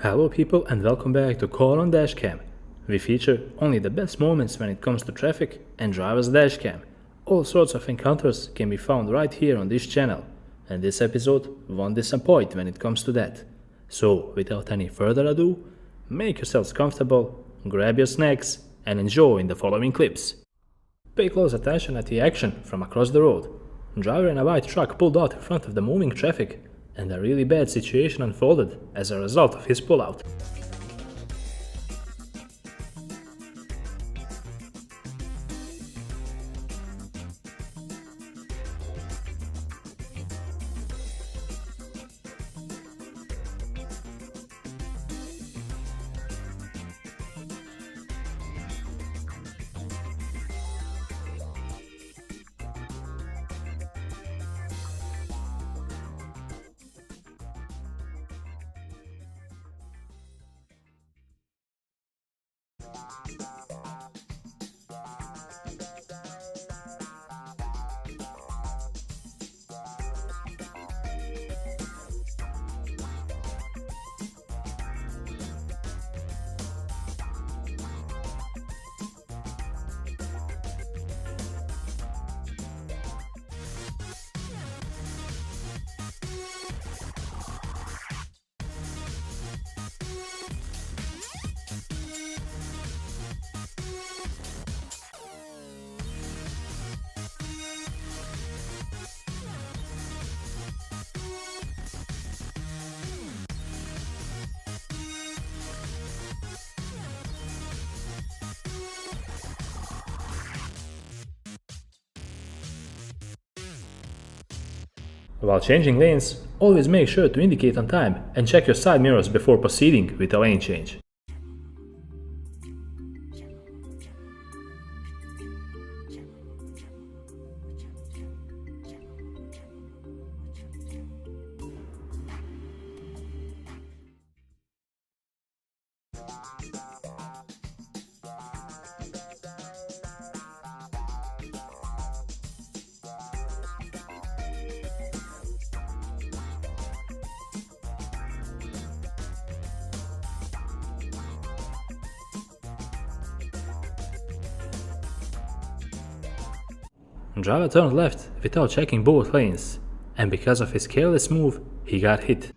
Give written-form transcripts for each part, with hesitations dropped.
Hello people and welcome back to Comet Dashcam. We feature only the best moments when it comes to traffic and driver's dashcam. All sorts of encounters can be found right here on this channel, and this episode won't disappoint when it comes to that. So without any further ado, make yourselves comfortable, grab your snacks and enjoy the following clips. Pay close attention at the action from across the road. A driver in a white truck pulled out in front of the moving traffic, and a really bad situation unfolded as a result of his pullout. While changing lanes, always make sure to indicate on time and check your side mirrors before proceeding with a lane change. Driver turned left without checking both lanes, and because of his careless move, he got hit.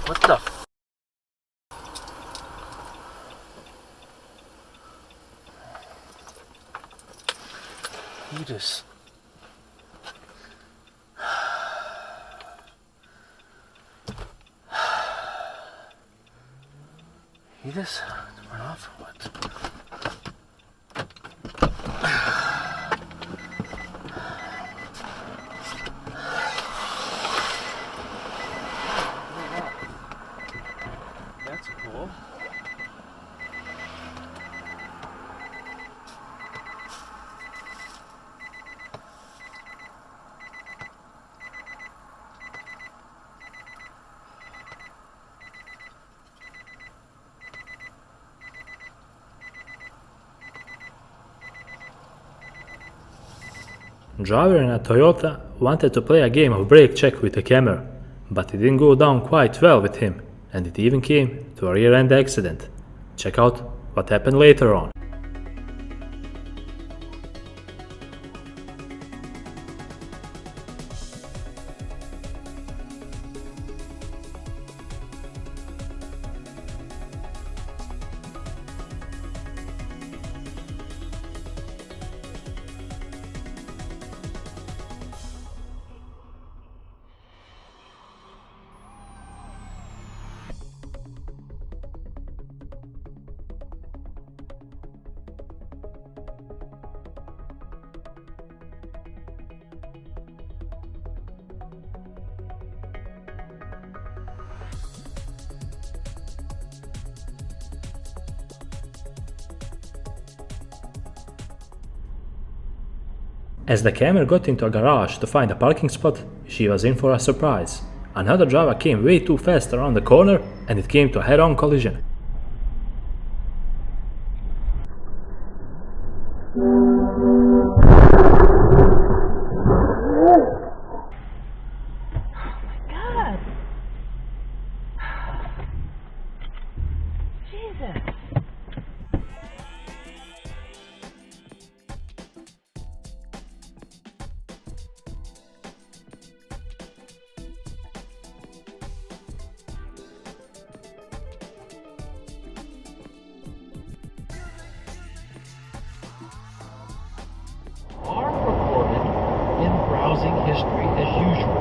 What the f? You just... You just went off or what? That's cool. Driver in a Toyota wanted to play a game of brake check with the camera, but it didn't go down quite well with him, and it even came to a rear-end accident. Check out what happened later on. As the camera got into a garage to find a parking spot, she was in for a surprise. Another driver came way too fast around the corner and it came to a head-on collision. God. Jesus. Are recorded in browsing history as usual.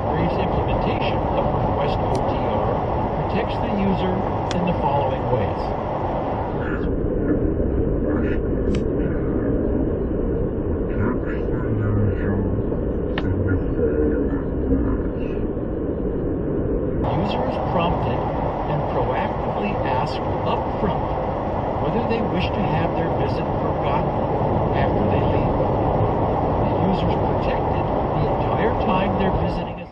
Various implementation of request OTR protects the user in the following ways. User is prompted and proactively asked upfront whether they wish to have their visit forgotten after they leave. The user is protected the entire time they're visiting us.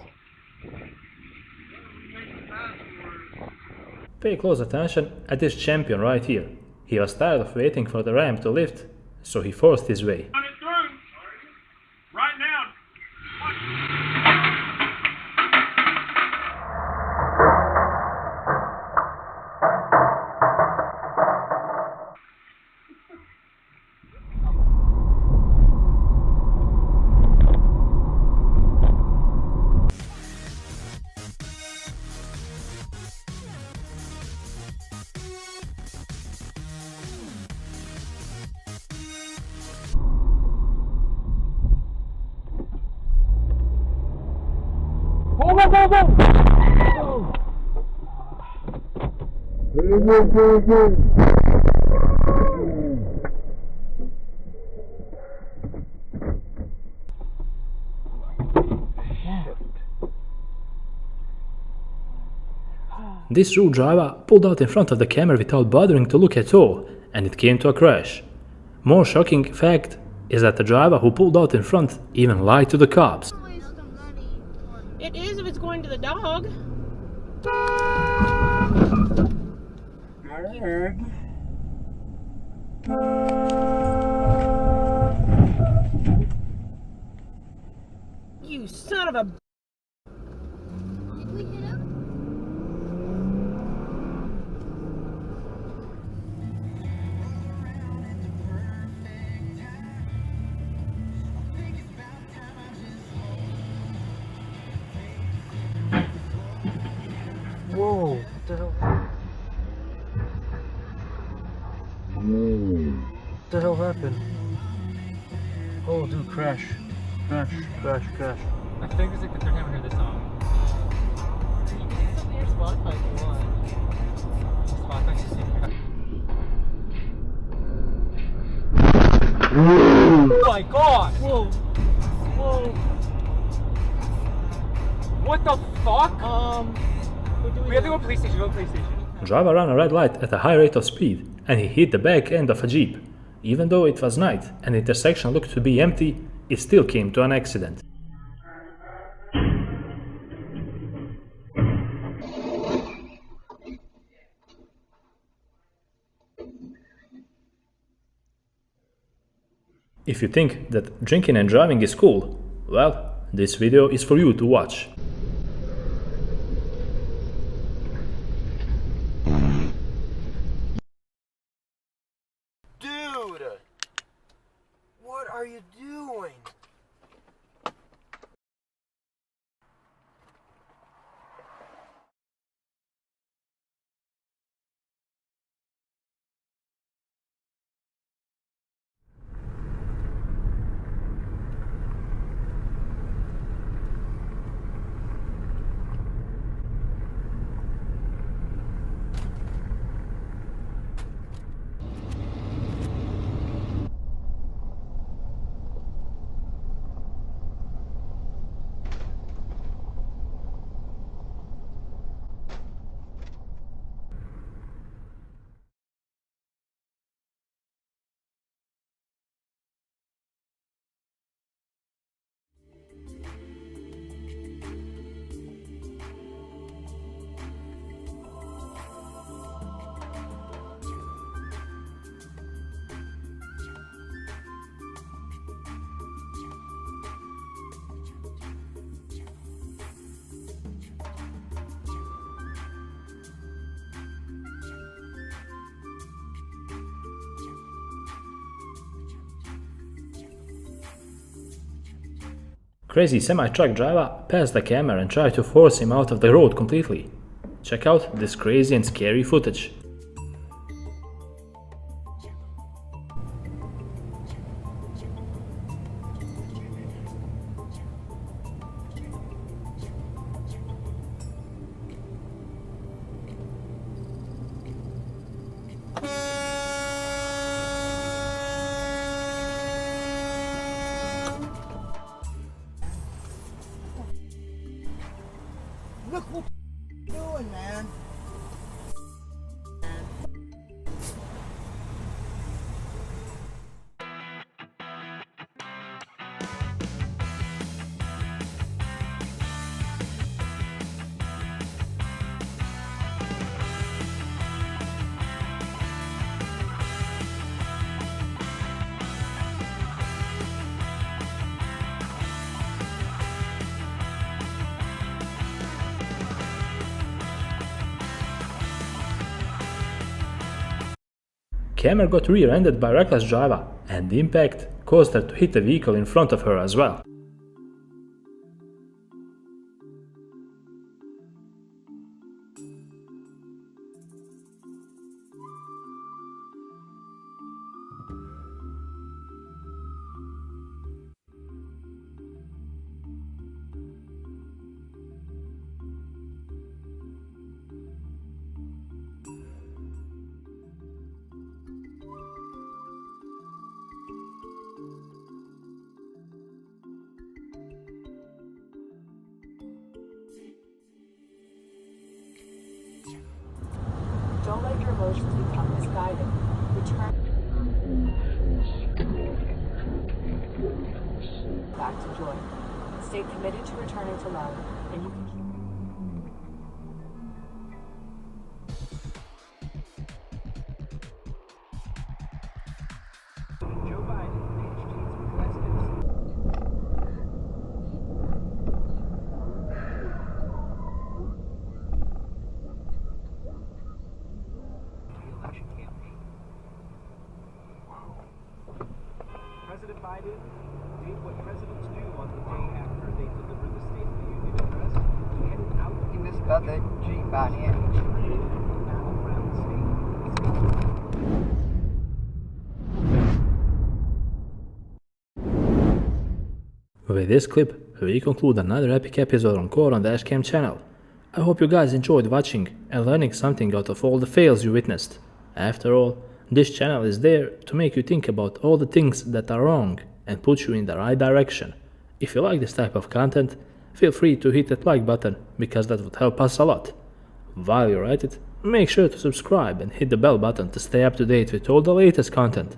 Pay close attention at this champion right here. He was tired of waiting for the ramp to lift, so he forced his way. Run it through. Right now. This rude driver pulled out in front of the camera without bothering to look at all, and it came to a crash. More shocking fact is that the driver who pulled out in front even lied to the cops. It is if it's going to the dog. You son of a... Did we hit him? Whoa, what the hell? What the hell happened? Oh, dude, crash. Crash. I think it's like the third time I heard this song. You can listen to your Spotify if you want. Spotify just Oh my god! Whoa! Whoa! What the fuck? We have to go police station, Driver ran a red light at a high rate of speed, and he hit the back end of a Jeep. Even though it was night and the intersection looked to be empty, it still came to an accident. If you think that drinking and driving is cool, well, this video is for you to watch. Dude! What are you doing? Crazy semi-truck driver passed the camera and tried to force him out of the road completely. Check out this crazy and scary footage. Look what you're doing, man. Camera got rear-ended by a reckless driver, and the impact caused her to hit the vehicle in front of her as well. Don't let your emotions become misguided. Return back to joy. Stay committed to returning to love, and you can keep. Joe Biden made tweets with Weston. Election campaign. President Biden did what presidents do on the day after they deliver the State of the Union address. He headed out You missed about that Jeep by the end. battleground state. With this clip, we conclude another epic episode on Comet Dashcam channel. I hope you guys enjoyed watching and learning something out of all the fails you witnessed. After all, this channel is there to make you think about all the things that are wrong and put you in the right direction. If you like this type of content, feel free to hit that like button because that would help us a lot. While you're at it, make sure to subscribe and hit the bell button to stay up to date with all the latest content.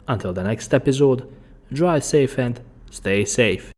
Until the next episode, drive safe and stay safe.